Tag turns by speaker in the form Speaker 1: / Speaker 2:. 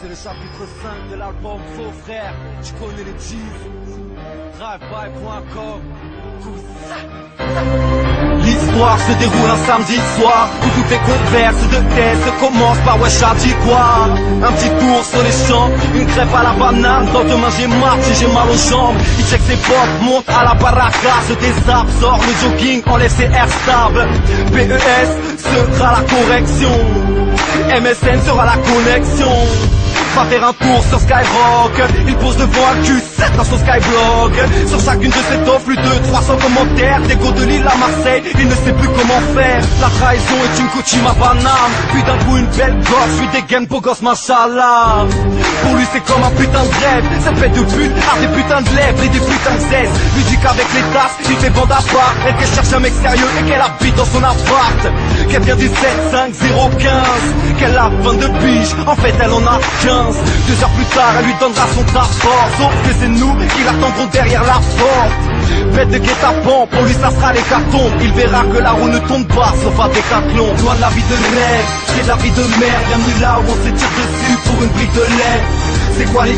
Speaker 1: C'est le chapitre 5 de l'album Faux Frères. Tu connais les cheese. Driveby.com. L'histoire se déroule un samedi soir où toutes les converses de thèse commencent par ouais ça dit quoi. Un petit tour sur les champs, une crêpe à la banane. Dans demain j'ai marre et j'ai mal aux jambes. Il check ses potes, monte à la baraka, se désarme, sort le jogging, enlève ses airs stables. PES sera la correction, MSN sera la connexion. Va faire un tour sur Skyrock, il pose devant un Q7 dans son Skyblog. Sur chacune de ses offres, plus de 300 commentaires. Dégo de Lille à Marseille, il ne sait plus comment faire. La trahison est une Kojima banane. Puis d'un coup une belle gosse, puis des gains beau gosse machallah. Pour lui c'est comme un putain de rêve. Cette bête de pute a des putains de lèvres et des putains de zèzes. Lui dit qu'avec les tasses, il fait bande à part. Elle qu'elle cherche un mec sérieux et qu'elle habite dans son appart. Qu'elle vient du 75015, qu'elle a 22 piges, en fait elle en a 15. 2 heures plus tard, elle lui donnera son rapport. Sauf que c'est nous qui l'attendrons derrière la porte. Bête de guet-apens, pour lui ça sera les cartons. Il verra que la roue ne tombe pas, sauf à Décathlon. Loin de la vie de rêve, c'est de la vie de merde. Bienvenue là où on s'étire dessus pour une brique de lait. C'est quoi les